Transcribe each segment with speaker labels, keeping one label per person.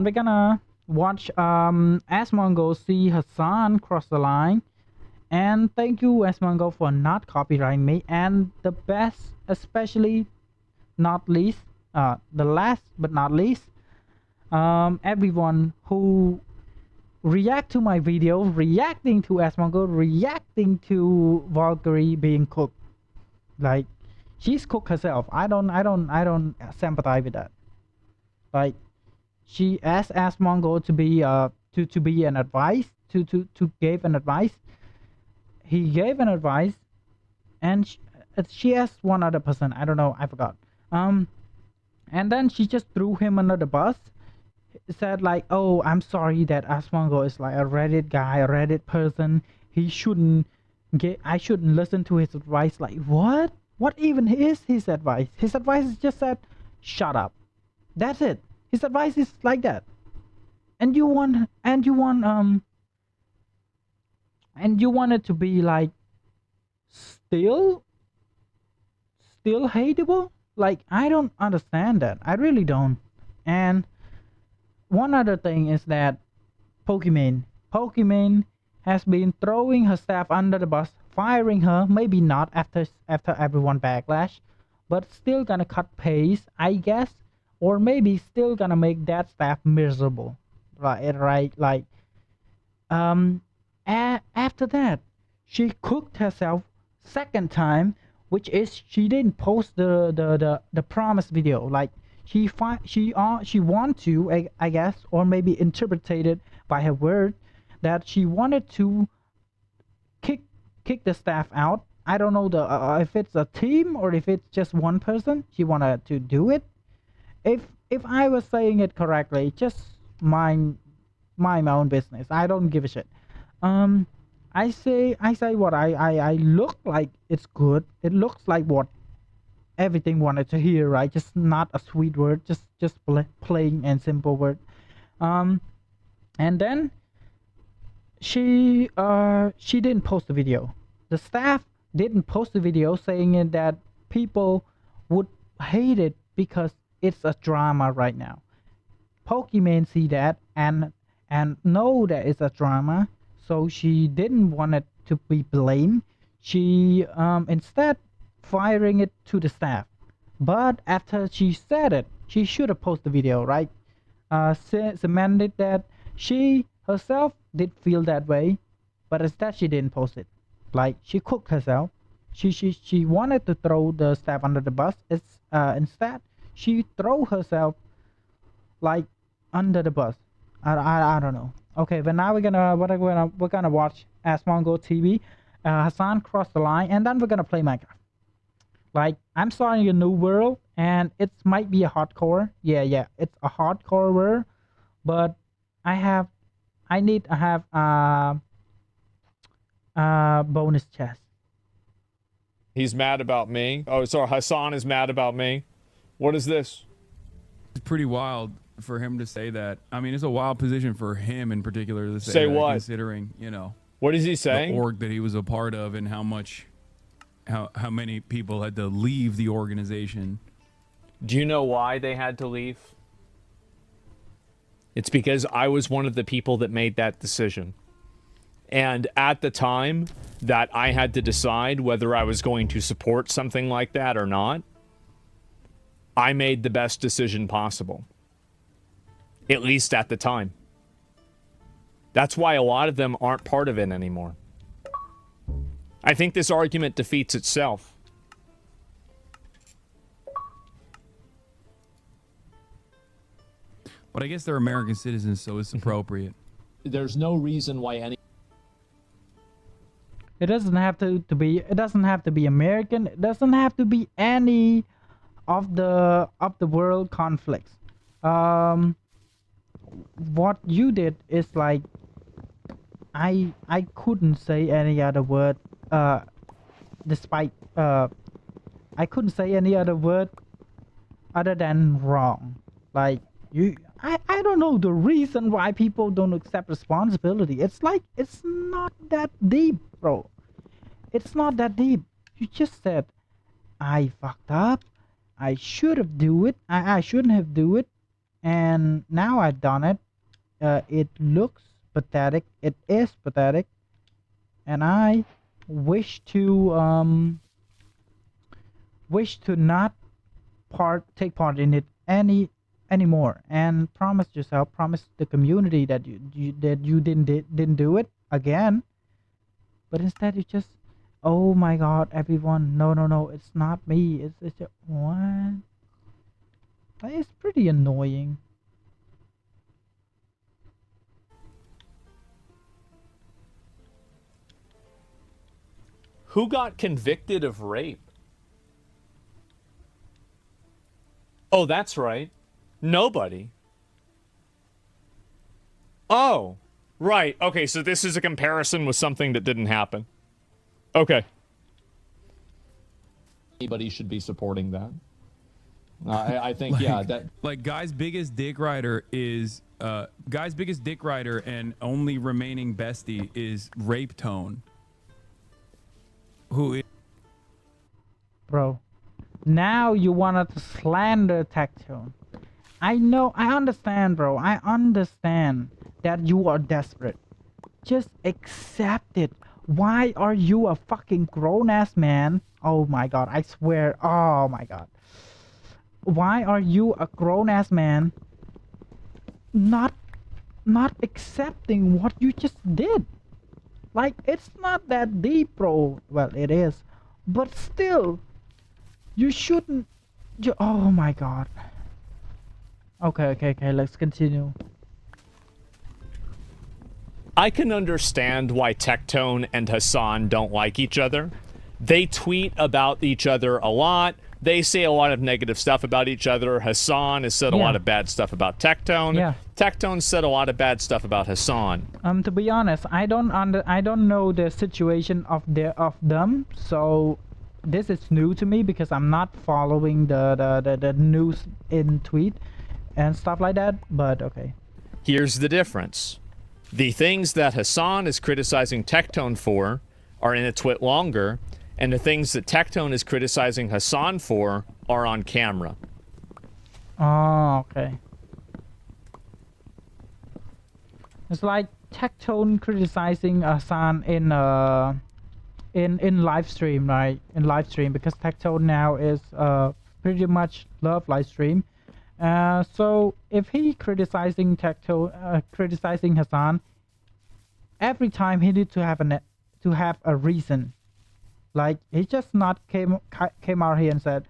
Speaker 1: We're gonna watch Asmongold see Hasan cross the line. And thank you Asmongold for not copyrighting me. And the best, especially not least, the last but not least, everyone who react to my video, reacting to Asmongold, reacting to Valkyrie being cooked. Like, she's cooked herself. I don't sympathize with that. Like, she asked Asmongold to be to be an advice, to give an advice. He gave an advice, and she asked one other person. I don't know. I forgot. And then she just threw him under the bus. Said like, oh, I'm sorry that Asmongold is like a Reddit guy, a Reddit person. He shouldn't I shouldn't listen to his advice. Like, what even is his advice? His advice is just that, shut up. That's it. His advice is like that. And you want and you want it to be like still hateable. Like, I don't understand that. I really don't. And one other thing is that Pokimane has been throwing her staff under the bus, firing her. Maybe not after everyone backlash, but still gonna cut pace, I guess, or maybe still gonna make that staff miserable, right? Like, after that, she cooked herself second time, which is she didn't post the promise video. Like, she want to, I guess, or maybe interpreted by her word, that she wanted to kick the staff out. I don't know if it's a team or if it's just one person. She wanted to do it. If I was saying it correctly, just mind my own business. I don't give a shit. I say what I look like. It's good. It looks like what everything wanted to hear, right? Just not a sweet word, just plain and simple word. And then she didn't post the video. The staff didn't post the video, saying it that people would hate it because it's a drama right now. Pokimane see that and know that it's a drama, so she didn't want it to be blamed. She instead firing it to the staff. But after she said it, she should have posted the video, right? Cemented that she herself did feel that way, but instead she didn't post it. Like, she cooked herself. She wanted to throw the staff under the bus. Instead she throw herself like under the bus. I don't know. Okay, but now we're gonna watch Asmongold TV. Hasan crossed the line, and then we're gonna play Minecraft. Like, I'm starting a new world, and it might be a hardcore. Yeah, it's a hardcore world, but I need to have bonus chest.
Speaker 2: He's mad about me. Oh, sorry, Hasan is mad about me. What is this?
Speaker 3: It's pretty wild for him to say that. I mean, it's a wild position for him in particular to
Speaker 2: say
Speaker 3: that,
Speaker 2: what?
Speaker 3: Considering, you know,
Speaker 2: what is he saying?
Speaker 3: The org that he was a part of and how many people had to leave the organization.
Speaker 2: Do you know why they had to leave? It's because I was one of the people that made that decision. And at the time that I had to decide whether I was going to support something like that or not, I made the best decision possible. At least at the time. That's why a lot of them aren't part of it anymore. I think this argument defeats itself.
Speaker 3: But I guess they're American citizens, so it's appropriate.
Speaker 4: There's no reason why any...
Speaker 1: It doesn't have to be. It doesn't have to be American. It doesn't have to be any of the world conflicts. What you did is like, I couldn't say any other word. Despite I couldn't say any other word other than wrong. Like, I don't know the reason why people don't accept responsibility. It's like, it's not that deep, bro. It's not that deep. You just said, I fucked up. I should have do it. I shouldn't have do it. and now I've done it. It looks pathetic. It is pathetic, and I wish to not take part in it anymore. And promise yourself, promise the community that you didn't do it again. But instead you just, oh my god, everyone, no, it's not me. It's just, what? It's pretty annoying.
Speaker 2: Who got convicted of rape? Oh, that's right. Nobody. Oh, right. Okay, so this is a comparison with something that didn't happen. Okay.
Speaker 4: Anybody should be supporting that. I think, yeah, that
Speaker 3: Like guy's biggest dick rider is guy's biggest dick rider and only remaining bestie is Rape Tone. Who is
Speaker 1: Bro, now you wanted to slander Tectone. I know, I understand, bro. I understand that you are desperate. Just accept it. Why are you a fucking grown-ass man? Oh my god, I swear. Oh my god. Why are you a grown-ass man not accepting what you just did? Like, it's not that deep, bro. Well, it is. But still, you shouldn't... Oh my god. Okay, let's continue.
Speaker 2: I can understand why Tectone and Hasan don't like each other. They tweet about each other a lot. They say a lot of negative stuff about each other. Hasan has said a lot of bad stuff about Tectone.
Speaker 1: Yeah.
Speaker 2: Tectone said a lot of bad stuff about Hasan.
Speaker 1: To be honest, I don't know the situation of them, so this is new to me because I'm not following the news in tweet and stuff like that, but okay.
Speaker 2: Here's the difference. The things that Hasan is criticizing Tectone for are in a twit longer, and the things that Tectone is criticizing Hasan for are on camera.
Speaker 1: Oh, okay. It's like Tectone criticizing Hasan in live stream, right? In live stream, because Tectone now is pretty much love live stream. So if he criticizing Tectone, criticizing Hasan, every time he need to have a reason. Like, he just not came out here and said,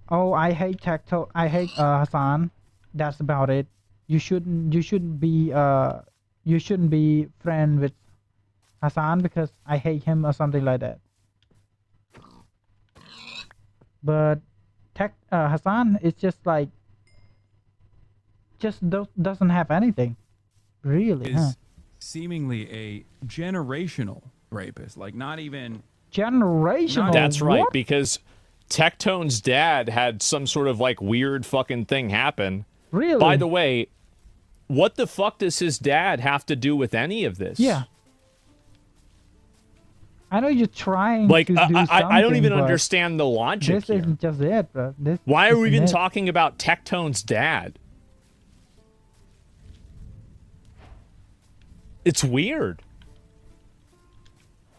Speaker 1: "Oh, I hate Tectone, I hate Hasan." That's about it. You shouldn't be friend with Hasan because I hate him or something like that. But Hasan is just like, doesn't have anything, really.
Speaker 3: is seemingly a generational rapist. Like not even
Speaker 1: Generational.
Speaker 2: That's right,
Speaker 1: What?
Speaker 2: because Tectone's dad had some sort of like weird fucking thing happen.
Speaker 1: Really?
Speaker 2: By the way, what the fuck does his dad have to do with any of this?
Speaker 1: Yeah. I know you're trying
Speaker 2: Like,
Speaker 1: to do something,
Speaker 2: I don't even
Speaker 1: but
Speaker 2: understand the logic
Speaker 1: this
Speaker 2: here.
Speaker 1: isn't just it, bro.
Speaker 2: Why are we even
Speaker 1: isn't it.
Speaker 2: talking about Tectone's dad? It's weird.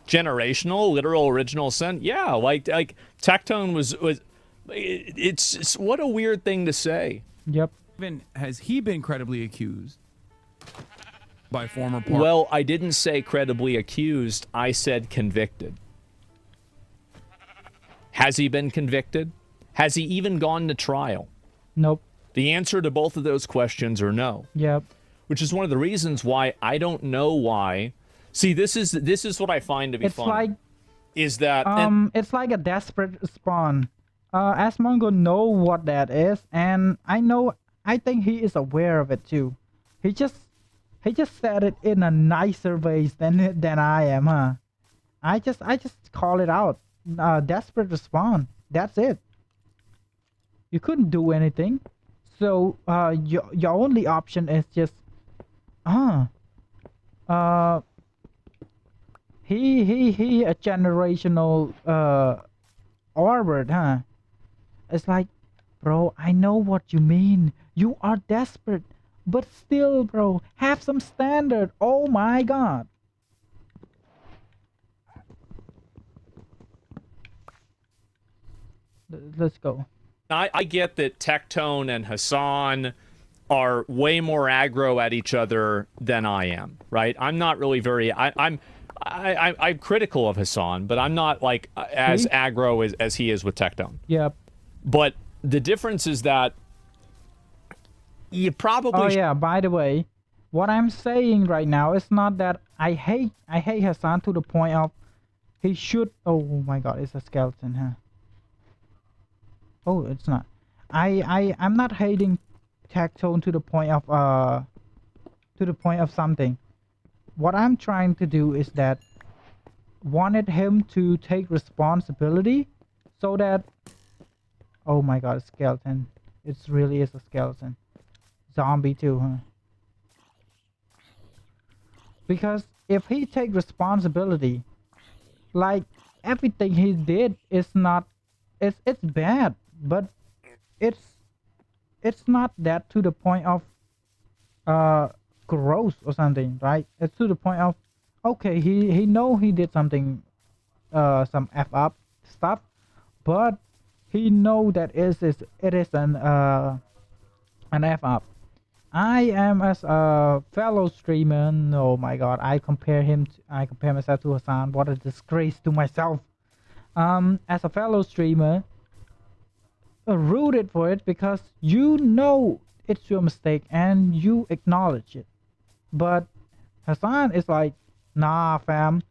Speaker 2: Generational, literal, original sin. Yeah, like Tectone was it's what a weird thing to say.
Speaker 1: Yep.
Speaker 3: even has he been credibly accused by former partner?
Speaker 2: Well, I didn't say credibly accused. I said convicted. Has he been convicted? Has he even gone to trial?
Speaker 1: Nope.
Speaker 2: The answer to both of those questions are no.
Speaker 1: Yep.
Speaker 2: Which is one of the reasons why I don't know why. See, this is what I find to be
Speaker 1: It's
Speaker 2: funny.
Speaker 1: like
Speaker 2: Is that
Speaker 1: it's like a desperate spawn. Asmongold know what that is, and I think he is aware of it too. He just said it in a nicer way than I am, huh? I just call it out. Desperate respawn. That's it. You couldn't do anything, so your only option is just he a generational Orbit, huh? It's like, Bro, I know what you mean. You are desperate. But still, bro, have some standard. Oh my god. Let's go.
Speaker 2: I get that Tectone and Hasan are way more aggro at each other than I am, right? I'm not really very... I'm critical of Hasan, but I'm not, like, as aggro as he is with Tectone.
Speaker 1: Yep.
Speaker 2: But the difference is that you probably...
Speaker 1: Oh yeah, by the way, what I'm saying right now is not that I hate Hasan to the point of he should... Oh my god, it's a skeleton, huh? Oh, it's not. I'm not hating Tectone to the point of something. What I'm trying to do is that wanted him to take responsibility so that... Oh my god, skeleton. It really is a skeleton. Zombie too, huh? Because if he take responsibility, like everything he did is not... It's bad, but it's not that to the point of gross or something, right? It's to the point of, okay, he know he did something, some f up stuff, but he know that it is an f up. I am, as a fellow streamer, oh my god, I compare myself to Hasan. What a disgrace to myself. As a fellow streamer, rooted for it because you know it's your mistake and you acknowledge it. But Hasan is like, nah, fam,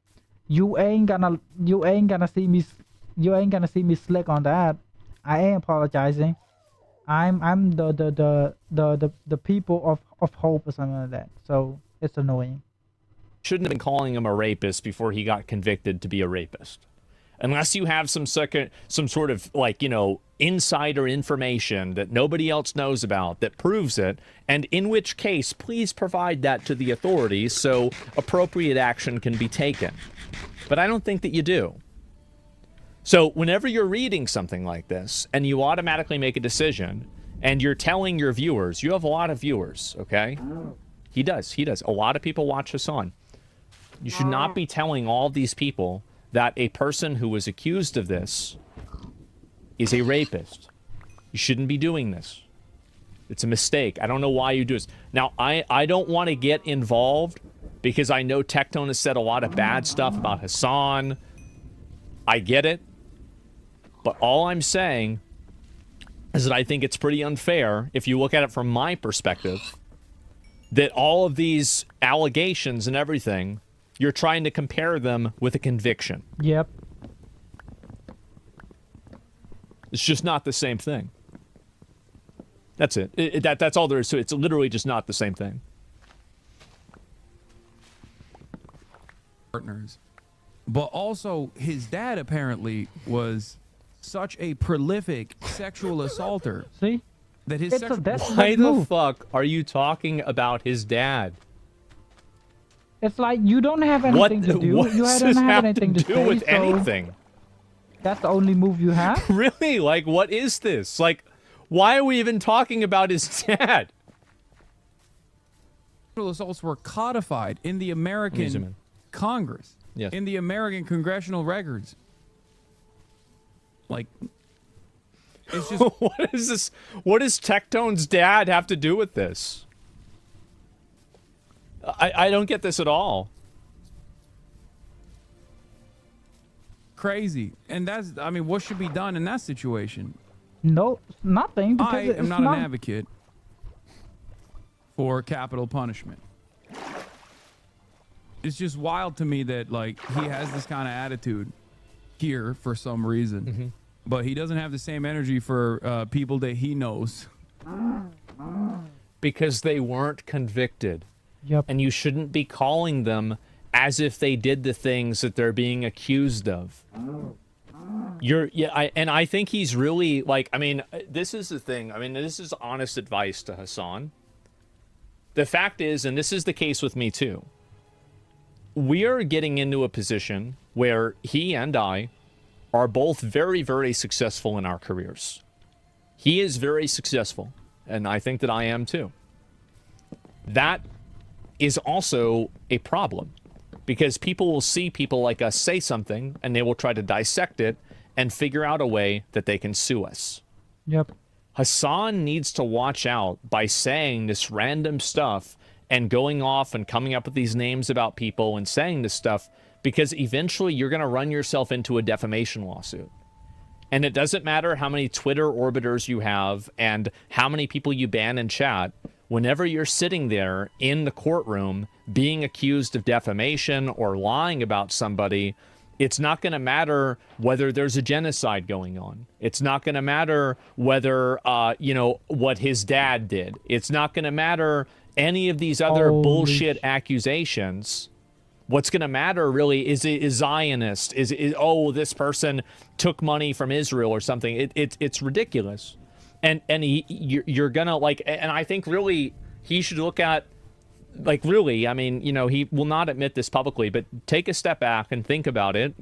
Speaker 1: you ain't gonna see me slick on that. I ain't apologizing. I'm the people of hope or something like that. So it's annoying.
Speaker 2: Shouldn't have been calling him a rapist before he got convicted to be a rapist. Unless you have some sort of, like, you know, insider information that nobody else knows about that proves it, and in which case, please provide that to the authorities so appropriate action can be taken. But I don't think that you do. So whenever you're reading something like this, and you automatically make a decision, and you're telling your viewers, you have a lot of viewers, okay? He does. A lot of people watch Hasan. You should not be telling all these people that a person who was accused of this is a rapist. You shouldn't be doing this. It's a mistake. I don't know why you do this. Now, I don't want to get involved because I know Tectone has said a lot of bad stuff about Hasan. I get it. But all I'm saying is that I think it's pretty unfair, if you look at it from my perspective, that all of these allegations and everything, you're trying to compare them with a conviction.
Speaker 1: Yep.
Speaker 2: It's just not the same thing. That's it. That's all there is to it. It's literally just not the same thing.
Speaker 3: Partners. But also, his dad apparently was such a prolific sexual assaulter.
Speaker 1: See?
Speaker 3: That his
Speaker 1: It's a desperate
Speaker 2: Why the
Speaker 1: move.
Speaker 2: fuck are you talking about his dad?
Speaker 1: It's like you don't have anything to do.
Speaker 2: What
Speaker 1: You
Speaker 2: does
Speaker 1: don't
Speaker 2: this
Speaker 1: have
Speaker 2: have
Speaker 1: anything
Speaker 2: to
Speaker 1: to
Speaker 2: do
Speaker 1: say,
Speaker 2: with
Speaker 1: so
Speaker 2: anything?
Speaker 1: that's the only move you have.
Speaker 2: Really? Like, what is this? Like, why are we even talking about his dad?
Speaker 3: Sexual assaults were codified in the American Congress.
Speaker 2: Yes.
Speaker 3: In the American congressional records. Like, it's just...
Speaker 2: What is this? What does Tectone's dad have to do with this? I don't get this at all.
Speaker 3: Crazy. And that's, I mean, what should be done in that situation?
Speaker 1: No, nothing. Because
Speaker 3: I
Speaker 1: it's
Speaker 3: am not an advocate for capital punishment. It's just wild to me that, like, he has this kind of attitude here for some reason, but he doesn't have the same energy for people that he knows.
Speaker 2: Because they weren't convicted.
Speaker 1: Yep.
Speaker 2: And you shouldn't be calling them as if they did the things that they're being accused of. I think he's really, like, I mean, this is the thing. I mean, this is honest advice to Hasan. The fact is, and this is the case with me too, we are getting into a position where he and I are both very, very successful in our careers. He is very successful, and I think that I am too. That is also a problem, because people will see people like us say something, and they will try to dissect it and figure out a way that they can sue us.
Speaker 1: Yep.
Speaker 2: Hasan needs to watch out by saying this random stuff and going off and coming up with these names about people and saying this stuff, because eventually you're going to run yourself into a defamation lawsuit. And it doesn't matter how many Twitter orbiters you have and how many people you ban in chat. Whenever you're sitting there in the courtroom being accused of defamation or lying about somebody, it's not going to matter whether there's a genocide going on. It's not going to matter whether, what his dad did. It's not going to matter any of these other bullshit accusations. What's going to matter really is Zionist, is this person took money from Israel or something. It's ridiculous. And you're going to and I think really he should look at, he will not admit this publicly, but take a step back and think about it,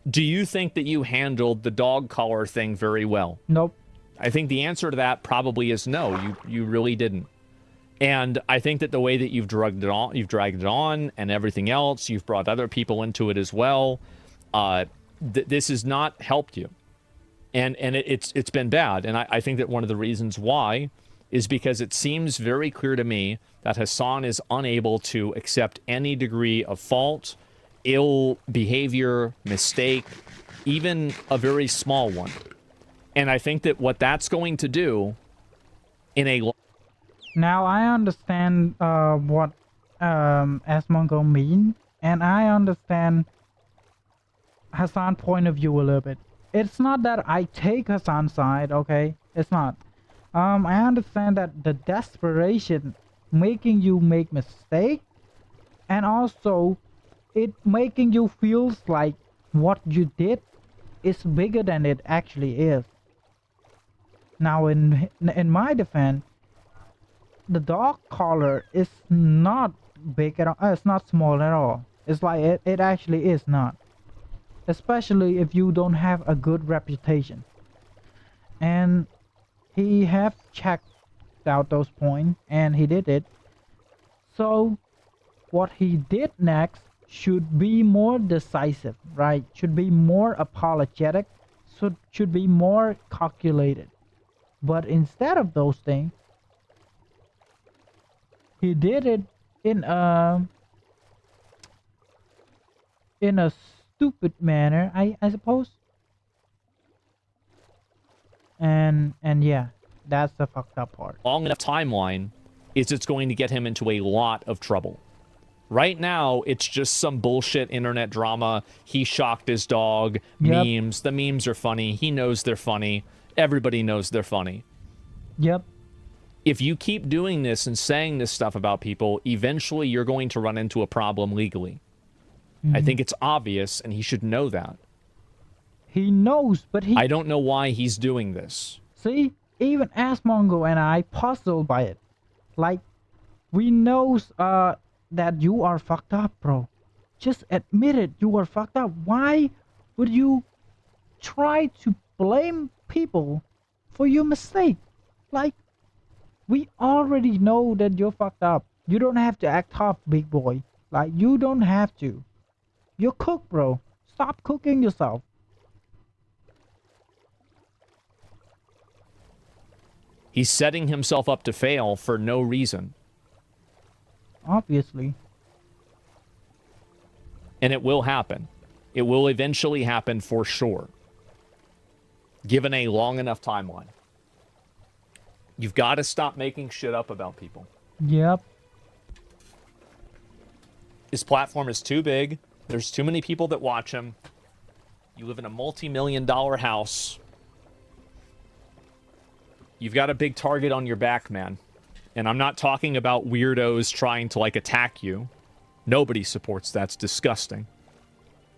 Speaker 2: Do you think that you handled the dog collar thing very well?
Speaker 1: Nope.
Speaker 2: I think the answer to that probably is no, you really didn't. And I think that the way that you've dragged it on and everything else, you've brought other people into it as well. This has not helped you. And it's been bad. And I think that one of the reasons why is because it seems very clear to me that Hasan is unable to accept any degree of fault, ill behavior, mistake, even a very small one. And I think that what that's going to do in a...
Speaker 1: Now I understand what Asmongold mean, and I understand Hasan's point of view a little bit. It's not that I take Hasan's side, okay? It's not. I understand that the desperation making you make mistake, and also it making you feels like what you did is bigger than it actually is. Now in my defense, the dog collar is not big at all. It's not small at all. It's like it actually is not. Especially if you don't have a good reputation. And he have checked out those points and he did it. So what he did next should be more decisive, right? Should be more apologetic. Should be more calculated. But instead of those things, he did it in a stupid manner, I suppose. And yeah, that's the fucked up part.
Speaker 2: Long enough timeline is it's going to get him into a lot of trouble. Right now, it's just some bullshit internet drama. He shocked his dog.
Speaker 1: Yep.
Speaker 2: Memes. The memes are funny. He knows they're funny. Everybody knows they're funny.
Speaker 1: Yep.
Speaker 2: If you keep doing this and saying this stuff about people, eventually you're going to run into a problem legally. I think it's obvious, and he should know that.
Speaker 1: He knows, but
Speaker 2: I don't know why he's doing this.
Speaker 1: See, even Asmongold and I puzzled by it. Like, we knows that you are fucked up, bro. Just admit it, you are fucked up. Why would you try to blame people for your mistake? Like, we already know that you're fucked up. You don't have to act tough, big boy. Like, you don't have to. You're cooked, bro. Stop cooking yourself.
Speaker 2: He's setting himself up to fail for no reason.
Speaker 1: Obviously.
Speaker 2: And it will happen. It will eventually happen for sure. Given a long enough timeline. You've got to stop making shit up about people.
Speaker 1: Yep.
Speaker 2: His platform is too big. There's too many people that watch him. You live in a multi-million-dollar house. You've got a big target on your back, man. And I'm not talking about weirdos trying to, attack you. Nobody supports that. It's disgusting.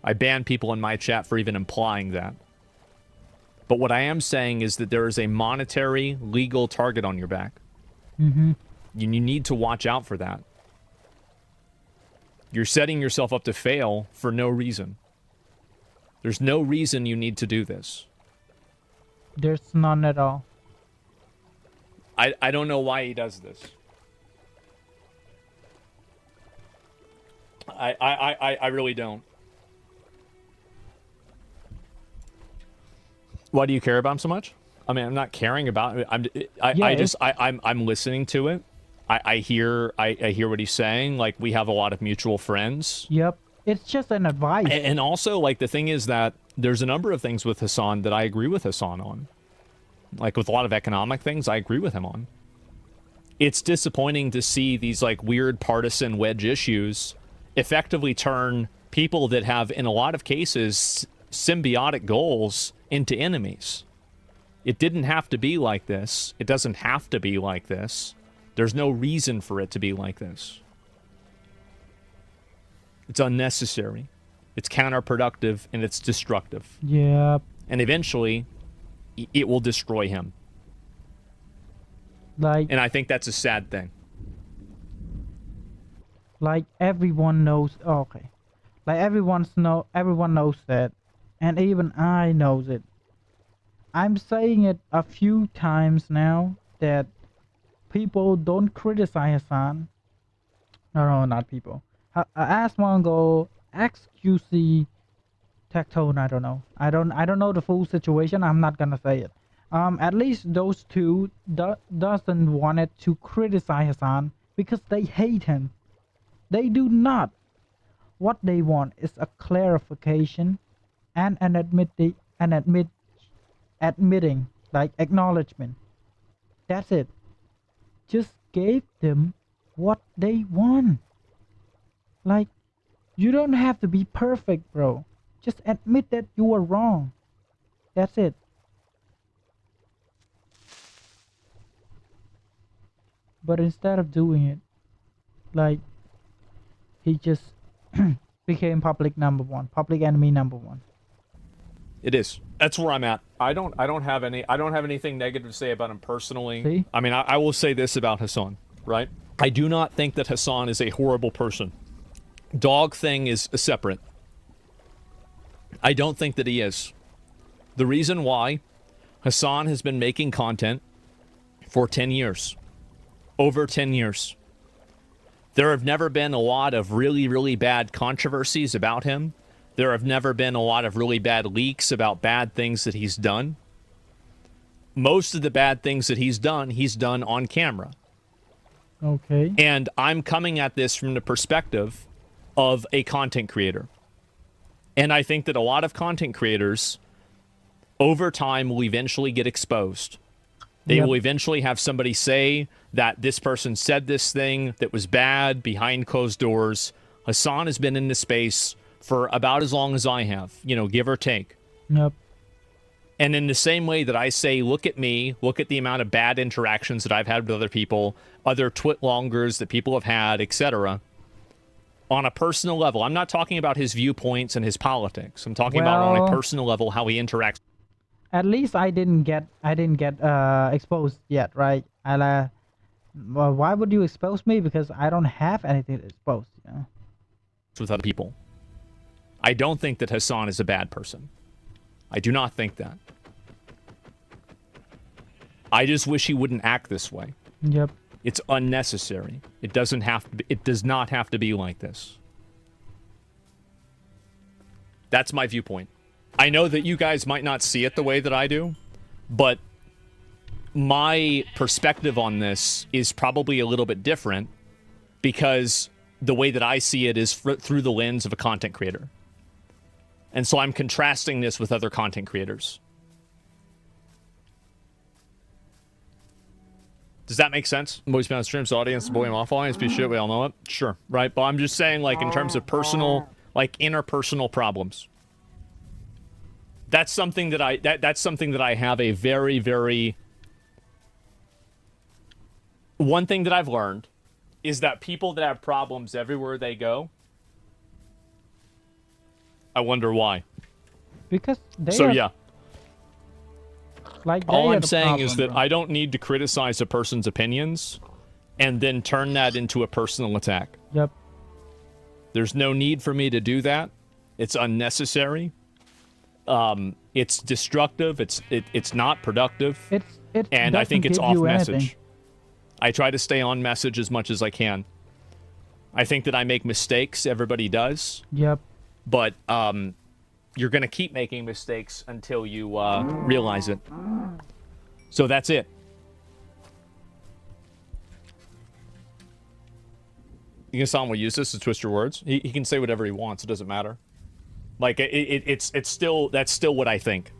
Speaker 2: I ban people in my chat for even implying that. But what I am saying is that there is a monetary, legal target on your back.
Speaker 1: Mm-hmm.
Speaker 2: You need to watch out for that. You're setting yourself up to fail for no reason. There's no reason you need to do this.
Speaker 1: There's none at all.
Speaker 2: I don't know why he does this. I really don't. Why do you care about him so much? I mean, I'm not caring about it. I'm listening to it. I hear what he's saying. Like, we have a lot of mutual friends.
Speaker 1: Yep. It's just an advice.
Speaker 2: And also, like, the thing is that there's a number of things with Hasan that I agree with Hasan on. Like, with a lot of economic things, I agree with him on. It's disappointing to see these, like, weird partisan wedge issues effectively turn people that have, in a lot of cases, symbiotic goals into enemies. It didn't have to be like this. It doesn't have to be like this. There's no reason for it to be like this. It's unnecessary. It's counterproductive, and it's destructive.
Speaker 1: Yep.
Speaker 2: And eventually, it will destroy him.
Speaker 1: Like,
Speaker 2: And I think that's a sad thing.
Speaker 1: like everyone knows. Oh, okay. Like everyone knows that, and even I knows it. I'm saying it a few times now that people don't criticize Hasan. No, not people. Asmongold, XQC, Tectone. I don't know. I don't know the full situation. I'm not gonna say it. At least those two doesn't want it to criticize Hasan because they hate him. They do not. What they want is a clarification and admitting, like acknowledgement. That's it. Just gave them what they want. Like, you don't have to be perfect, bro. Just admit that you were wrong. That's it. But instead of doing it, like, he just became public enemy number one.
Speaker 2: It is. That's where I'm at. I don't have anything negative to say about him personally.
Speaker 1: See?
Speaker 2: I mean, I will say this about Hasan, right? I do not think that Hasan is a horrible person. Dog thing is separate. I don't think that he is. The reason why, Hasan has been making content for 10 years. Over 10 years. There have never been a lot of really, really bad controversies about him. There have never been a lot of really bad leaks about bad things that he's done. Most of the bad things that he's done on camera.
Speaker 1: Okay.
Speaker 2: And I'm coming at this from the perspective of a content creator. And I think that a lot of content creators, over time, will eventually get exposed. They will eventually have somebody say that this person said this thing that was bad behind closed doors. Hasan has been in this space for about as long as I have, give or take.
Speaker 1: Yep.
Speaker 2: And in the same way that I say, look at me, look at the amount of bad interactions that I've had with other people, other twit-longers that people have had, etc. On a personal level, I'm not talking about his viewpoints and his politics. I'm talking about on a personal level how he interacts.
Speaker 1: At least I didn't get exposed yet, right? Well, why would you expose me? Because I don't have anything to expose,
Speaker 2: With other people. I don't think that Hasan is a bad person. I do not think that. I just wish he wouldn't act this way.
Speaker 1: Yep.
Speaker 2: It's unnecessary. It does not have to be like this. That's my viewpoint. I know that you guys might not see it the way that I do, but my perspective on this is probably a little bit different because the way that I see it is through the lens of a content creator. And so I'm contrasting this with other content creators. Does that make sense? Boys Bound Streams audience, boy, I'm off audience, be shit, we all know it. Sure, right? But I'm just saying, like, in terms of personal, like, interpersonal problems. That's something that that's something that I have a very, very... One thing that I've learned is that people that have problems everywhere they go, I wonder why.
Speaker 1: Because they
Speaker 2: So,
Speaker 1: are,
Speaker 2: yeah.
Speaker 1: like,
Speaker 2: All
Speaker 1: they are
Speaker 2: I'm
Speaker 1: the
Speaker 2: saying is
Speaker 1: problem,
Speaker 2: that
Speaker 1: bro.
Speaker 2: I don't need to criticize a person's opinions and then turn that into a personal attack.
Speaker 1: Yep.
Speaker 2: There's no need for me to do that. It's unnecessary. It's destructive. It's not productive.
Speaker 1: And
Speaker 2: I think it's
Speaker 1: doesn't
Speaker 2: off
Speaker 1: give you
Speaker 2: message.
Speaker 1: anything.
Speaker 2: I try to stay on message as much as I can. I think that I make mistakes. Everybody does.
Speaker 1: Yep.
Speaker 2: But you're going to keep making mistakes until you realize it. So that's it. You think Hasan will use this to twist your words? He can say whatever he wants. It doesn't matter. Like, it's still, that's still what I think.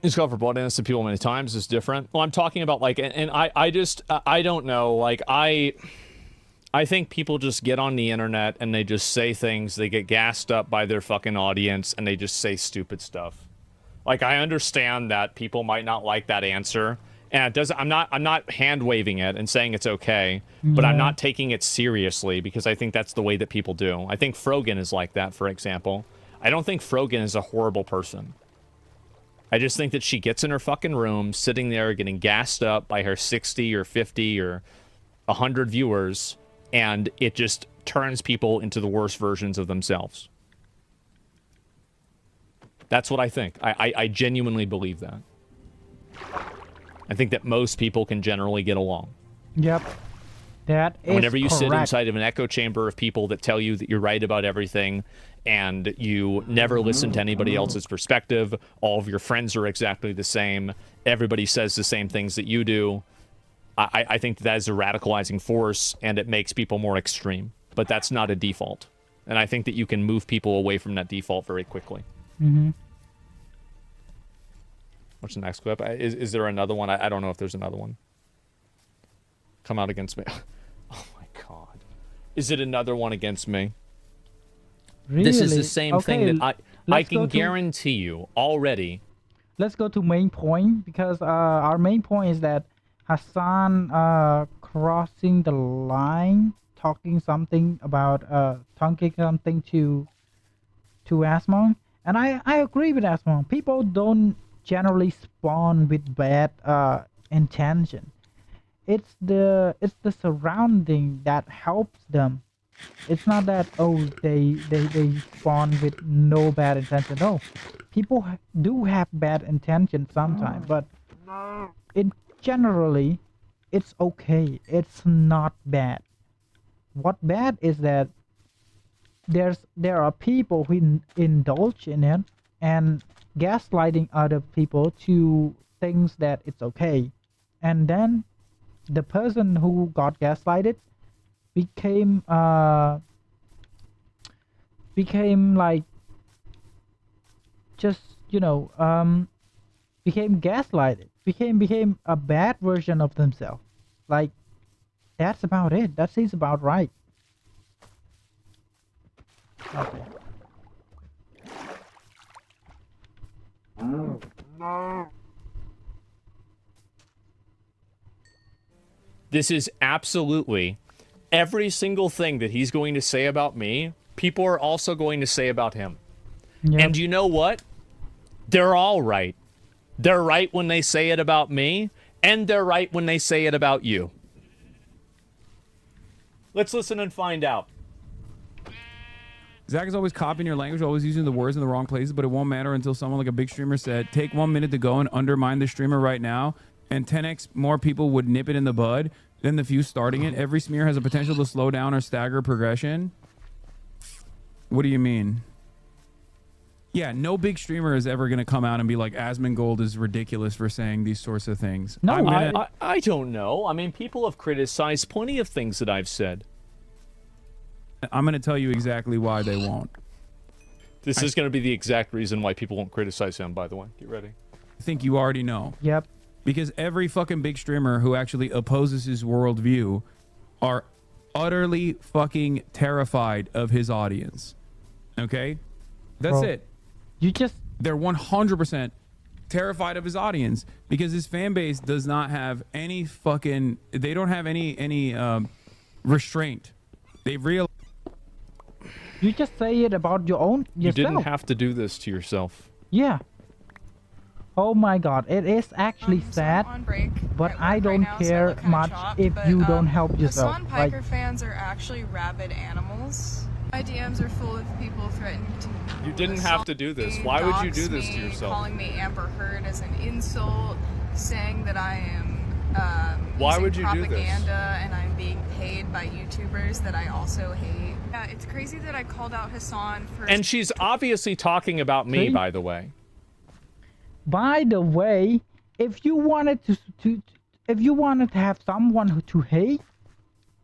Speaker 2: He's called for blood innocent people many times. It's different. Well, I'm talking about, like, and I just, I don't know. Like, I think people just get on the internet and they just say things. They get gassed up by their fucking audience and they just say stupid stuff. Like, I understand that people might not like that answer. And it doesn't, I'm not hand waving it and saying it's okay, but I'm not taking it seriously because I think that's the way that people do. I think Frogan is like that, for example. I don't think Frogan is a horrible person. I just think that she gets in her fucking room, sitting there getting gassed up by her 60 or 50 or 100 viewers, and it just turns people into the worst versions of themselves. That's what I think. I genuinely believe that. I think that most people can generally get along.
Speaker 1: Yep. That is
Speaker 2: whenever you
Speaker 1: correct.
Speaker 2: sit inside of an echo chamber of people that tell you that you're right about everything and you never listen to anybody else's perspective, all of your friends are exactly the same, everybody says the same things that you do, I think that is a radicalizing force and it makes people more extreme. But that's not a default. And I think that you can move people away from that default very quickly.
Speaker 1: Mm-hmm.
Speaker 2: What's the next clip? Is there another one? I don't know if there's another one. Come out against me. Oh my god. Is it another one against me?
Speaker 1: Really?
Speaker 2: This is the same thing that I can
Speaker 1: go
Speaker 2: guarantee you already.
Speaker 1: Let's go to main point because our main point is that Hasan crossing the line, talking something about talking something to Asmon, and I agree with Asmon. People don't generally spawn with bad intention. It's the surrounding that helps them. It's not that, oh, they spawn with no bad intention. No, people do have bad intention sometimes, but generally it's okay. It's not bad. What bad is that there are people who indulge in it and gaslighting other people to things that it's okay, and then the person who got gaslighted became like just became gaslighted, became a bad version of themselves. Like, that's about it. That seems about right. Okay.
Speaker 2: This is absolutely every single thing that he's going to say about me, people are also going to say about him.
Speaker 1: Yep.
Speaker 2: And you know what? They're all right. They're right when they say it about me, and they're right when they say it about you. Let's listen and find out.
Speaker 3: Zach is always copying your language, always using the words in the wrong places, but it won't matter until someone like a big streamer said, take 1 minute to go and undermine the streamer right now, and 10x more people would nip it in the bud than the few starting it. Every smear has a potential to slow down or stagger progression. What do you mean? Yeah, no big streamer is ever going to come out and be like, Asmongold is ridiculous for saying these sorts of things.
Speaker 1: No,
Speaker 2: I don't know. I mean, people have criticized plenty of things that I've said.
Speaker 3: I'm going to tell you exactly why they won't.
Speaker 2: This is going to be the exact reason why people won't criticize him, by the way. Get ready.
Speaker 3: I think you already know.
Speaker 1: Yep.
Speaker 3: Because every fucking big streamer who actually opposes his worldview are utterly fucking terrified of his audience. Okay? That's it. They're 100% terrified of his audience because his fan base does not have any fucking, they don't have any restraint. They realize.
Speaker 1: You just say it about your own yourself.
Speaker 2: You didn't have to do this to yourself.
Speaker 1: Yeah. Oh my god, it is actually
Speaker 5: So
Speaker 1: sad,
Speaker 5: I'm on break
Speaker 1: but
Speaker 5: at
Speaker 1: I
Speaker 5: work
Speaker 1: don't
Speaker 5: right now, so I
Speaker 1: care
Speaker 5: look kinda
Speaker 1: much
Speaker 5: chopped,
Speaker 1: if
Speaker 5: but,
Speaker 1: you don't help yourself.
Speaker 5: Hasan
Speaker 1: Like,
Speaker 5: Piker fans are actually rabid animals. My DMs are full of people threatening to.
Speaker 2: You didn't have to do this. Why would you do this to yourself?
Speaker 5: Calling me Amber Heard as an insult, saying that I am
Speaker 2: Why
Speaker 5: using
Speaker 2: would you do this?
Speaker 5: propaganda and I'm being paid by YouTubers that I also hate. Yeah, it's crazy that I called out Hasan for.
Speaker 2: And she's obviously talking about me,
Speaker 1: See?
Speaker 2: by the way.
Speaker 1: by the way, if you wanted to have someone to hate,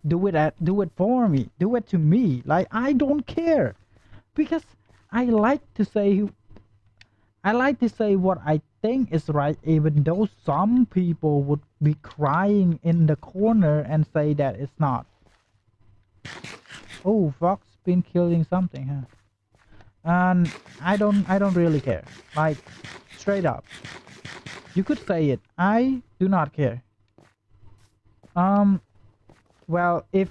Speaker 1: do it for me. Do it to me. Like, I don't care, because I like to say what I think is right, even though some people would be crying in the corner and say that it's not. Oh, Fox been killing something, huh? And I don't really care. Like, straight up. You could say it. I do not care. Well, if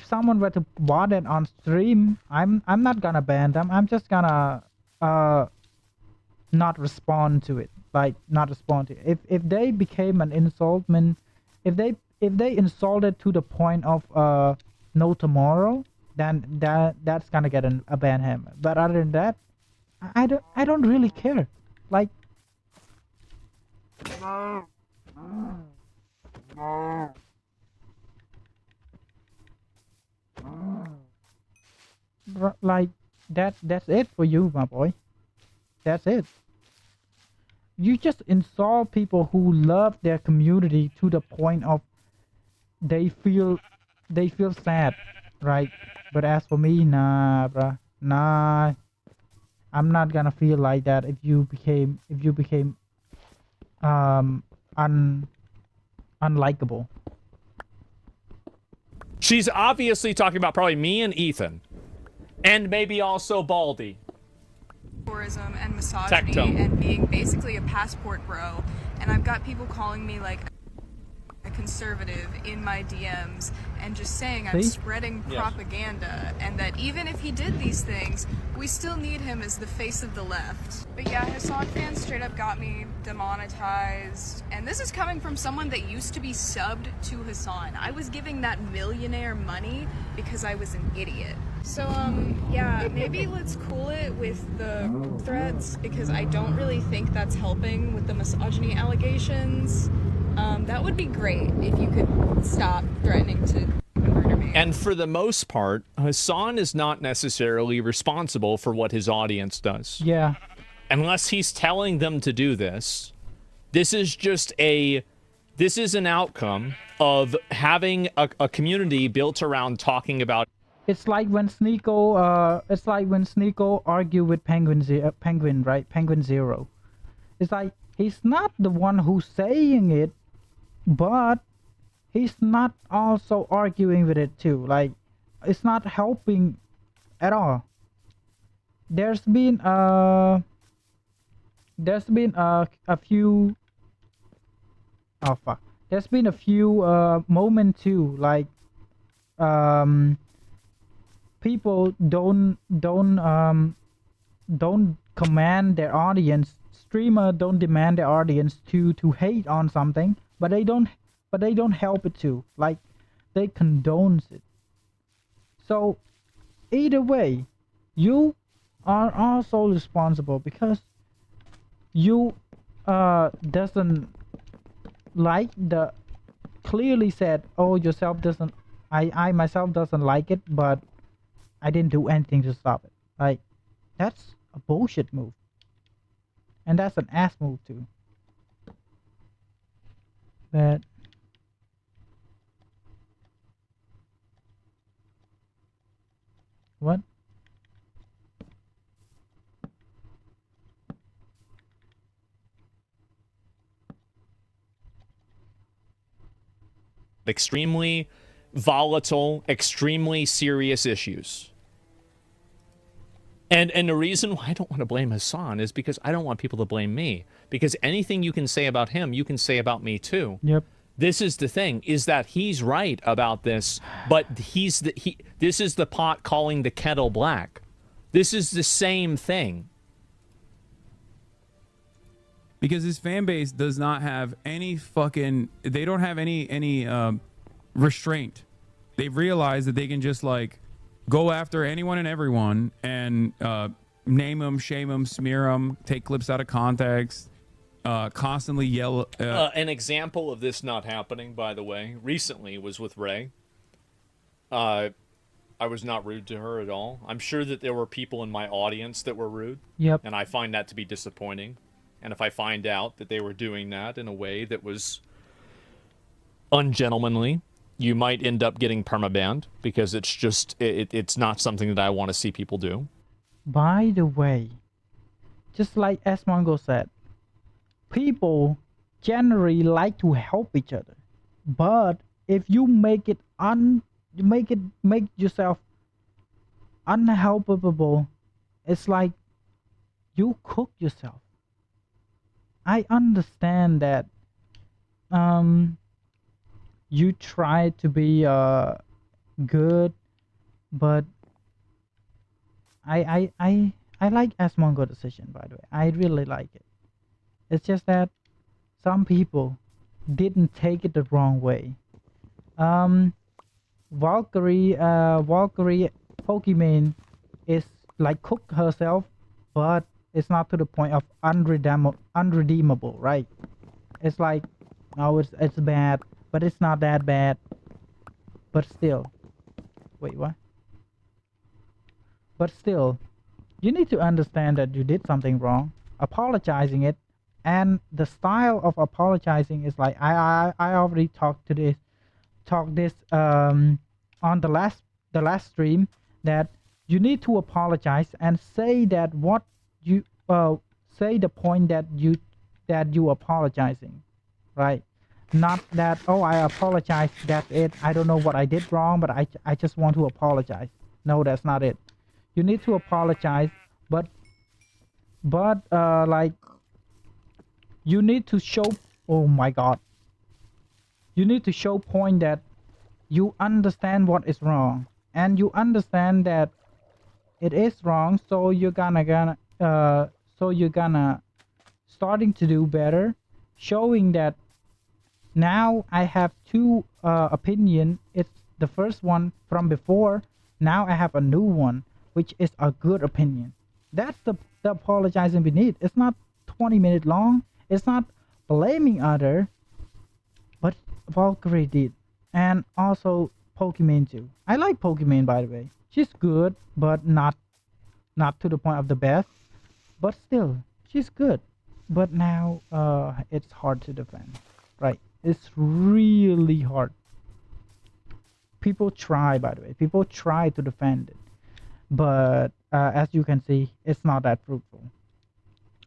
Speaker 1: someone were to bot it on stream, I'm not gonna ban them. I'm just gonna not respond to it. Like, not respond to it. If they became an insultment, if they insulted to the point of no tomorrow, then that's gonna get a ban hammer. But other than that, I don't really care. Like, like that's it for you, my boy. That's it. You just insult people who love their community to the point of they feel sad, right? But as for me, nah, bruh, nah. I'm not gonna feel like that if you became unlikable.
Speaker 2: She's obviously talking about probably me and Ethan. And maybe also Baldy.
Speaker 5: Tourism and misogyny
Speaker 2: Tectone.
Speaker 5: and being basically a passport bro, and I've got people calling me like a conservative in my DMs and just saying I'm
Speaker 1: See?
Speaker 5: spreading
Speaker 2: Yes.
Speaker 5: propaganda, and that even if he did these things, we still need him as the face of the left. But yeah, Hasan fans straight up got me demonetized, and this is coming from someone that used to be subbed to Hasan. I was giving that millionaire money because I was an idiot. So yeah, maybe let's cool it with the threats, because I don't really think that's helping with the misogyny allegations. That would be great if you could stop threatening to murder me.
Speaker 2: And for the most part, Hasan is not necessarily responsible for what his audience does.
Speaker 1: Yeah.
Speaker 2: Unless he's telling them to do this. This is just this is an outcome of having a community built around talking about.
Speaker 1: It's like when Sneeko argued with Penguin, right? Penguin Zero. It's like he's not the one who's saying it, but he's not also arguing with it too. Like, it's not helping at all. There's been a few. Oh fuck. There's been a few moments too, like people don't command their audience. Streamer don't demand their audience to hate on something, but they don't help it to, like, they condones it. So either way, you are also responsible, because you doesn't like the clearly said, oh, yourself doesn't, I myself doesn't like it, but I didn't do anything to stop it. Like, that's a bullshit move. And that's an ass move too. But what?
Speaker 2: Extremely volatile, extremely serious issues. And the reason why I don't want to blame Hasan is because I don't want people to blame me. Because anything you can say about him, you can say about me too.
Speaker 1: Yep.
Speaker 2: This is the thing, is that he's right about this, but this is the pot calling the kettle black. This is the same thing.
Speaker 3: because his fan base does not have any fucking. They don't have any restraint. They've realized that they can just like go after anyone and everyone and name them, shame them, smear them, take clips out of context, constantly yell.
Speaker 2: An example of this not happening, by the way, recently was with Ray. I was not rude to her at all. I'm sure that there were people in my audience that were rude.
Speaker 1: Yep.
Speaker 2: And I find that to be disappointing. And if I find out that they were doing that in a way that was ungentlemanly, you might end up getting permabanned because it's just, it's not something that I want to see people do.
Speaker 1: By the way, just like Asmongold said, people generally like to help each other. But if you make yourself unhelpable, it's like you cook yourself. I understand that you try to be good, but I like Asmongold decision, by the way. I really like it. It's just that some people didn't take it the wrong way. Valkyrie Pokemon is like cook herself, but it's not to the point of unredeemable, right? It's like, no, it's bad, but it's not that bad. But still, wait, what? But still, you need to understand that you did something wrong, apologizing it, and the style of apologizing is like I already talked this on the last stream, that you need to apologize and say that what you say the point that you apologizing, right? Not that, oh, I apologize, that's it, I don't know what I did wrong, but I just want to apologize. No, that's not it. You need to apologize, but like you need to show, oh my god, you need to show point that you understand what is wrong, and you understand that it is wrong, so you're gonna starting to do better, showing that now I have two opinion. It's the first one from before, now I have a new one, which is a good opinion. That's the apologizing we need. It's not 20 minutes long, it's not blaming other, but Valkyrie did. And also Pokemon too. I like Pokemon, by the way. She's good, but not to the point of the best. But still, she's good. But now it's hard to defend, right? It's really hard. People try, by the way. People try to defend it, but as you can see, it's not that fruitful.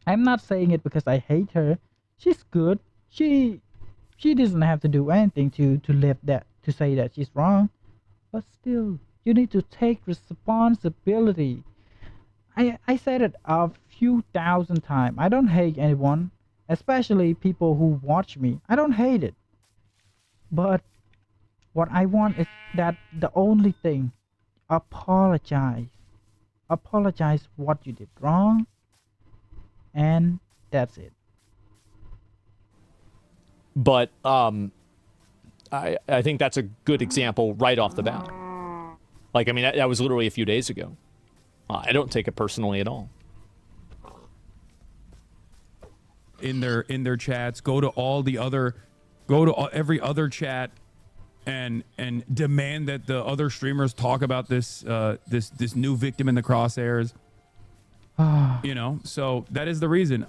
Speaker 1: I'm not saying it because I hate her. She's good. She doesn't have to do anything to live that, to say that she's wrong. But still, you need to take responsibility. I said it a few thousand times. I don't hate anyone, especially people who watch me. I don't hate it. But what I want is that the only thing, apologize. Apologize what you did wrong, and that's it.
Speaker 2: But I think that's a good example right off the bat. Like, I mean, that was literally a few days ago. I don't take it personally at all.
Speaker 3: In their chats, go to every other chat and demand that the other streamers talk about this this new victim in the crosshairs. You know, so that is the reason.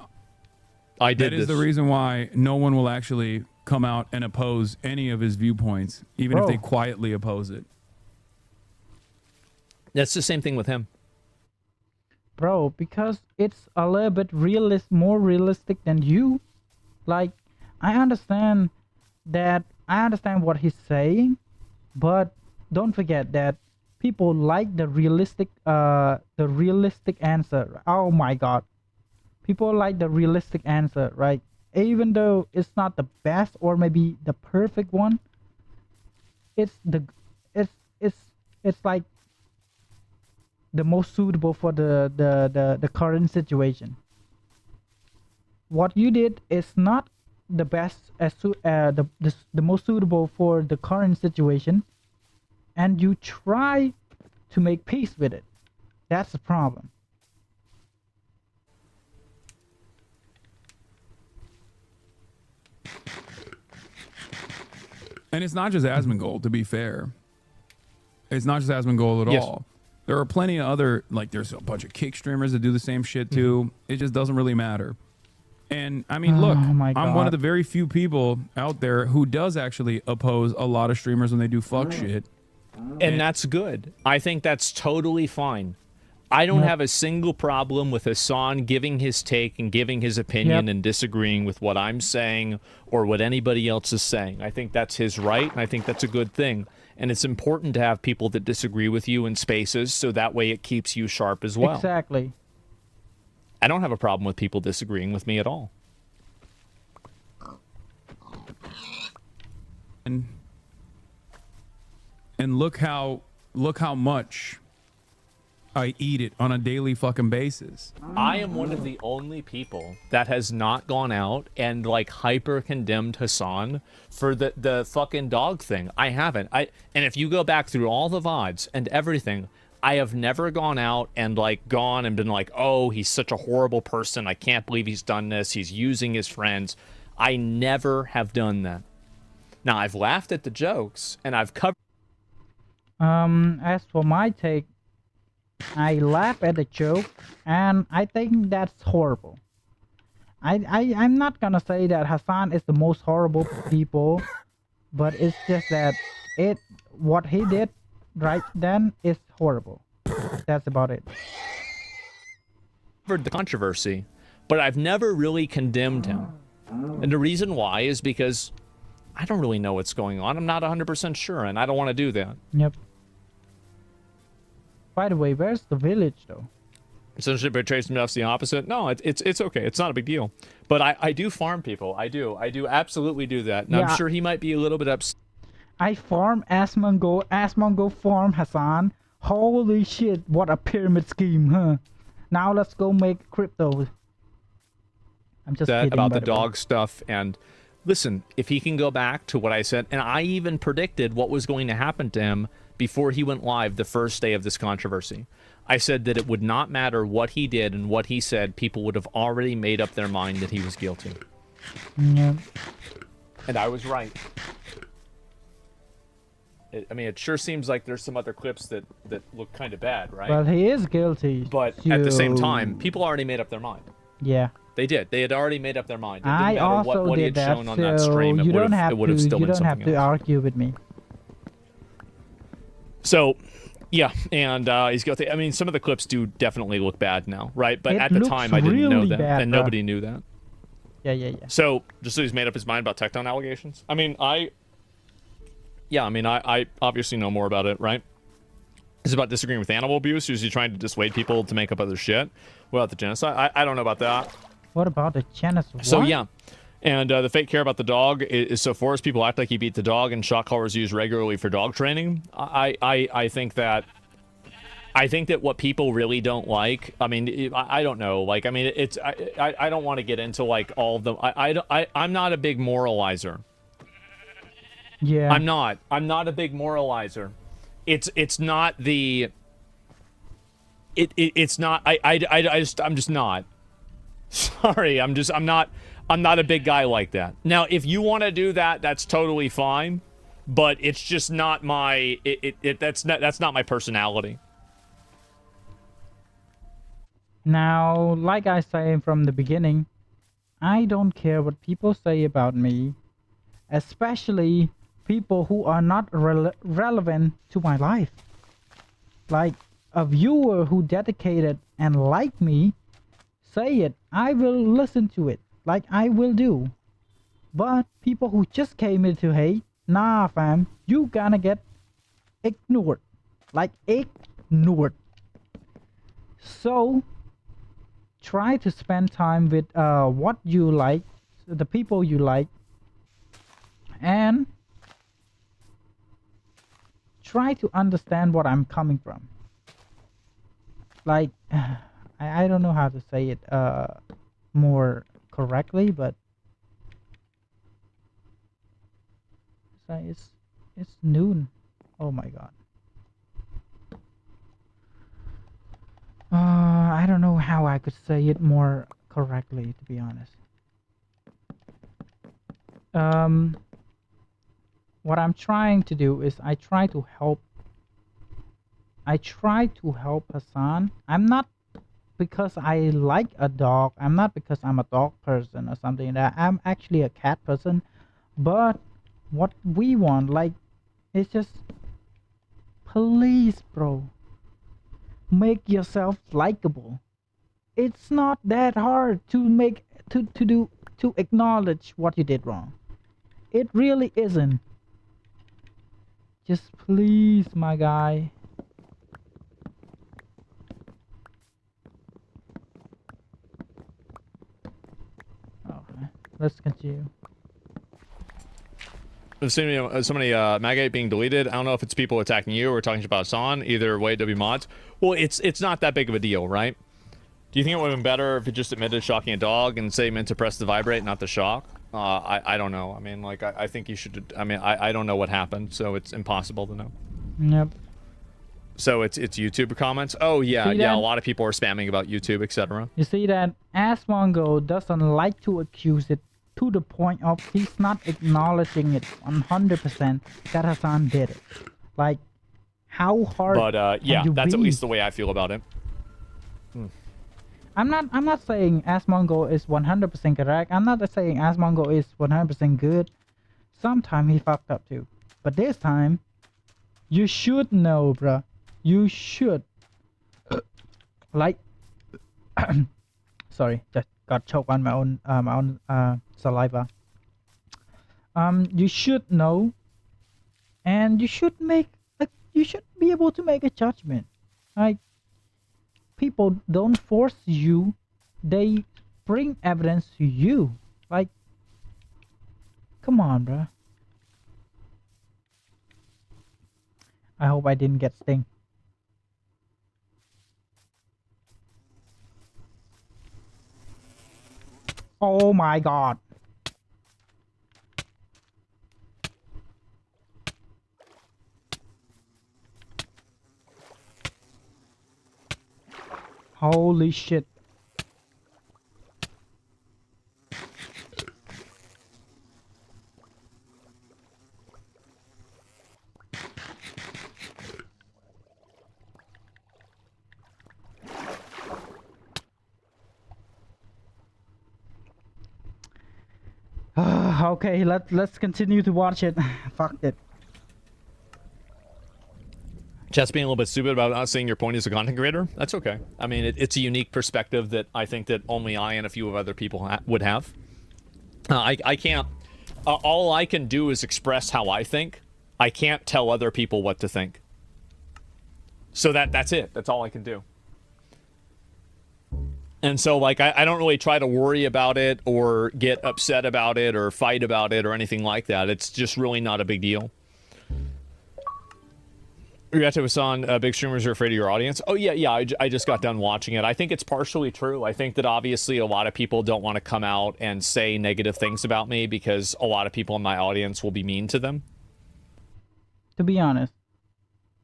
Speaker 3: That is the reason why no one will actually come out and oppose any of his viewpoints, even if they quietly oppose it.
Speaker 2: That's the same thing with him.
Speaker 1: Bro, because it's a little bit more realistic than you. Like, I understand what he's saying, but don't forget that people like the realistic answer. Oh my god. People like the realistic answer, right? Even though it's not the best or maybe the perfect one, it's like the most suitable for the current situation. what you did is not the best the most suitable for the current situation, and you try to make peace with it. That's the problem.
Speaker 3: And it's not just Asmongold, to be fair. It's not just Asmongold at all. There are plenty of other, like there's a bunch of kick streamers that do the same shit too. It just doesn't really matter. And I mean, look, I'm one of the very few people out there who does actually oppose a lot of streamers when they do fuck shit.
Speaker 2: And that's good. I think that's totally fine. I don't have a single problem with Hasan giving his take and giving his opinion and disagreeing with what I'm saying or what anybody else is saying. I think that's his right, and I think that's a good thing. And it's important to have people that disagree with you in spaces, so that way it keeps you sharp as well.
Speaker 1: Exactly.
Speaker 2: I don't have a problem with people disagreeing with me at all.
Speaker 3: And look how much I eat it on a daily fucking basis.
Speaker 2: I am one of the only people that has not gone out and like hyper condemned Hasan for the fucking dog thing. I haven't. And if you go back through all the VODs and everything, I have never gone out and like gone and been like, oh, he's such a horrible person. I can't believe he's done this. He's using his friends. I never have done that. Now I've laughed at the jokes and I've covered.
Speaker 1: As for my take, I laugh at the joke, and I think that's horrible. I'm not gonna say that Hasan is the most horrible people, but it's just that what he did right then is horrible. That's about it.
Speaker 2: Covered the controversy, but I've never really condemned him. And the reason why is because I don't really know what's going on. I'm not 100% sure, and I don't want to do that.
Speaker 1: Yep. By the way, where's the village though?
Speaker 2: Essentially, betrays himself the opposite. No, it's okay. It's not a big deal. But I do farm people. I do absolutely do that. And I'm sure he might be a little bit upset.
Speaker 1: I farm Asmongold farm Hasan. Holy shit, what a pyramid scheme, huh? Now let's go make crypto. I'm just kidding,
Speaker 2: about the dog stuff. And listen, if he can go back to what I said, and I even predicted what was going to happen to him before he went live the first day of this controversy. I said that it would not matter what he did and what he said, people would have already made up their mind that he was guilty.
Speaker 1: Yeah.
Speaker 2: And I was right. I mean, it sure seems like there's some other clips that look kind of bad, right?
Speaker 1: Well, he is guilty.
Speaker 2: But at the same time, people already made up their mind.
Speaker 1: Yeah.
Speaker 2: They did. They had already made up their mind. It didn't
Speaker 1: I
Speaker 2: matter
Speaker 1: also
Speaker 2: what he
Speaker 1: did
Speaker 2: had
Speaker 1: that,
Speaker 2: shown on that stream.
Speaker 1: you don't have
Speaker 2: it would have still been something else.
Speaker 1: You don't have to argue with me.
Speaker 2: So, yeah, and he's guilty. I mean, some of the clips do definitely look bad now, right? But at the time, I didn't know that, and nobody knew that.
Speaker 1: Yeah.
Speaker 2: So, just so he's made up his mind about Tecton allegations? I mean, I obviously know more about it, right? Is it about disagreeing with animal abuse? Or is he trying to dissuade people to make up other shit? What about the genocide? I don't know about that.
Speaker 1: What about the genocide?
Speaker 2: So, yeah. And the fake care about the dog is so Forest people act like he beat the dog and shot callers used regularly for dog training. I think that what people really don't like, I mean, I don't know. Like, I mean, it's I don't want to get into like all of them. I'm not a big moralizer.
Speaker 1: Yeah.
Speaker 2: I'm not a big moralizer. It's not the it's not I'm just not. Sorry, I'm not a big guy like that. Now, if you want to do that, that's totally fine, but it's just not my that's not my personality.
Speaker 1: Now, like I say from the beginning, I don't care what people say about me, especially people who are not relevant to my life. Like a viewer who dedicated and liked me, say it, I will listen to it, like I will do. But people who just came in to hate, nah fam, you gonna get ignored. Like ignored. So try to spend time with what you like, the people you like, and try to understand what I'm coming from. Like I don't know how to say it more correctly, but it's noon. Oh my god. I don't know how I could say it more correctly, to be honest. What I'm trying to do is I try to help Hasan. I'm not because I like a dog. I'm not because I'm a dog person or something like that. I'm actually a cat person. But what we want, like, it's just, please, bro, make yourself likable. It's not that hard to acknowledge what you did wrong. It really isn't. Just please, my guy. Okay, let's continue.
Speaker 2: Somebody Magate being deleted. I don't know if it's people attacking you or talking about Hasan. Either way, W mods. Well, it's not that big of a deal, right? Do you think it would have been better if it just admitted shocking a dog and say meant to press the vibrate, not the shock? I don't know. I mean, like, I think you should. I mean, I don't know what happened, so it's impossible to know.
Speaker 1: Yep.
Speaker 2: So it's YouTube comments. Oh yeah, yeah. A lot of people are spamming about YouTube, etc.
Speaker 1: You see that Asmongold doesn't like to accuse it to the point of he's not acknowledging it 100% that Hasan did it. Like, how hard?
Speaker 2: But yeah, that's at least the way I feel about it.
Speaker 1: I'm not saying Asmongold is 100% correct. I'm not saying Asmongold is 100% good. Sometimes he fucked up too. But this time, you should know, bruh. You should. Like, sorry, just got choked on my own saliva. You should know, and you should be able to make a judgment. Like, people don't force you, they bring evidence to you. Like, come on, bruh. I hope I didn't get sting. Oh my god. Holy shit. Okay, let's continue to watch it. Fuck it.
Speaker 2: Chat's being a little bit stupid about not seeing your point as a content creator. That's okay. I mean, it's a unique perspective that I think that only I and a few of other people would have. I can't. All I can do is express how I think. I can't tell other people what to think. So that's it. That's all I can do. And so, like, I don't really try to worry about it or get upset about it or fight about it or anything like that. It's just really not a big deal. Regatta Hasan, big streamers are afraid of your audience. Oh, yeah, I just got done watching it. I think it's partially true. I think that obviously a lot of people don't want to come out and say negative things about me because a lot of people in my audience will be mean to them.
Speaker 1: To be honest,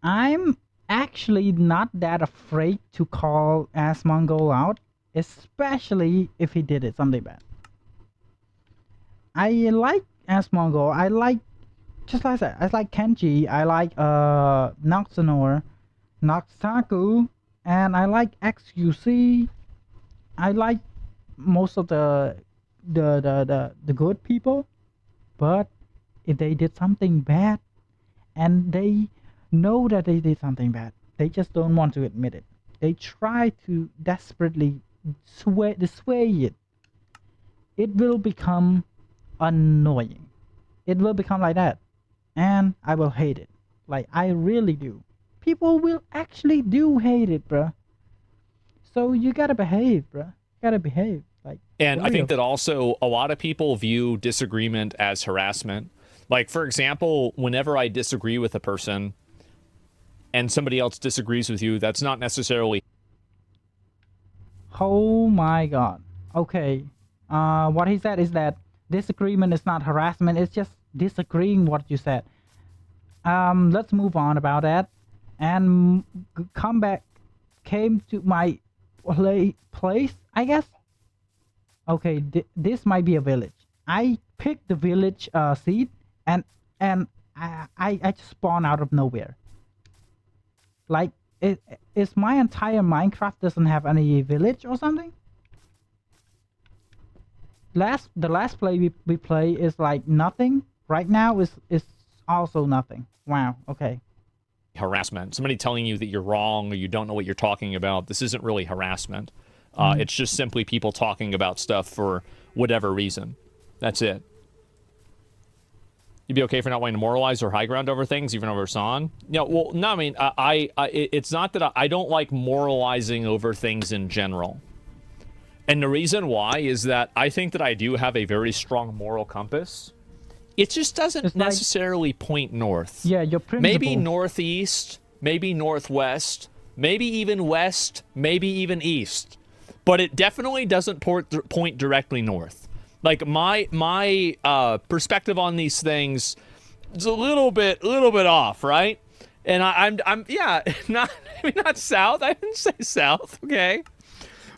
Speaker 1: I'm actually not that afraid to call Asmongold out, especially if he did something bad. I like Asmongold. I like, just like I said, I like Kenji, I like Noxanor, Noxtaku, and I like XQC. I like most of the good people, but if they did something bad and they know that they did something bad, they just don't want to admit it. They try to desperately sway it. It will become annoying. It will become like that. And I will hate it. Like, I really do. People will actually do hate it, bruh. So you gotta behave, bruh. You gotta behave. Like,
Speaker 2: and I think that also a lot of people view disagreement as harassment. Like, for example, whenever I disagree with a person and somebody else disagrees with you, that's not necessarily...
Speaker 1: Oh my god. Okay. What he said is that disagreement is not harassment, it's just disagreeing what you said. Let's move on about that, and came to my place, I guess. Okay, this might be a village. I picked the village seed, and I just spawned out of nowhere. Like, is my entire Minecraft doesn't have any village or something? The last play we play is like nothing. Right now is also nothing. Wow. Okay.
Speaker 2: Harassment. Somebody telling you that you're wrong or you don't know what you're talking about. This isn't really harassment. It's just simply people talking about stuff for whatever reason. That's it. You'd be okay for not wanting to moralize or high ground over things, even over Hasan? No, well, no, I mean, it's not that I don't like moralizing over things in general. And the reason why is that I think that I do have a very strong moral compass. It just doesn't necessarily point north.
Speaker 1: Yeah, your principle.
Speaker 2: Maybe northeast, maybe northwest, maybe even west, maybe even east. But it definitely doesn't point directly north. Like, my perspective on these things is a little bit off, right? And I'm yeah, not south. I didn't say south, okay?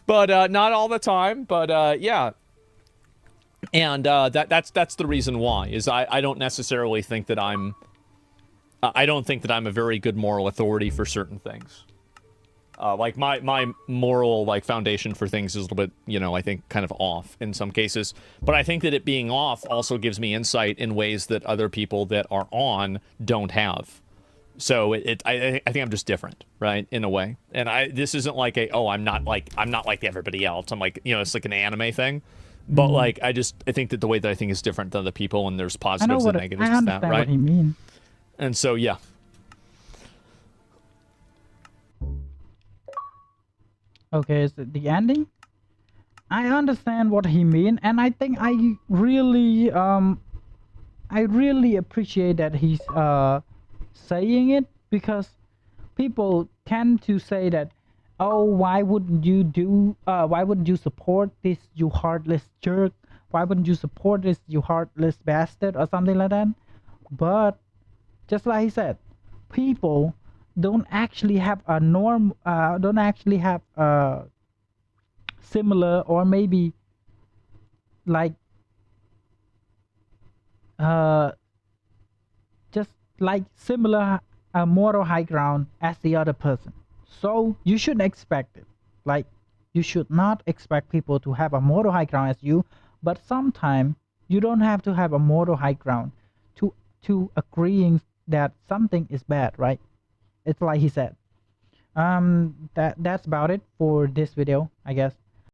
Speaker 2: But not all the time. But yeah. And that's the reason why, is I don't necessarily think that I don't think that I'm a very good moral authority for certain things. Like my moral foundation for things is a little bit, you know, I think kind of off in some cases. But I think that it being off also gives me insight in ways that other people that are on don't have. So I think I'm just different, right, in a way. And this isn't like I'm not like everybody else. I'm like, you know, it's like an anime thing. But like I think that the way that I think is different than other people, and there's positives and negatives to that, right?
Speaker 1: What he mean.
Speaker 2: And so yeah.
Speaker 1: Okay, is it the ending? I understand what he mean, and I think I really appreciate that he's saying it, because people tend to say that, oh, why wouldn't you support this, you heartless jerk? Why wouldn't you support this, you heartless bastard, or something like that? But just like he said, people don't actually have a similar, or maybe like just like similar moral high ground as the other person. So you shouldn't expect it. Like, you should not expect people to have a moral high ground as you, but sometimes you don't have to have a moral high ground to agreeing that something is bad, right? It's like he said. That's about it for this video, I guess.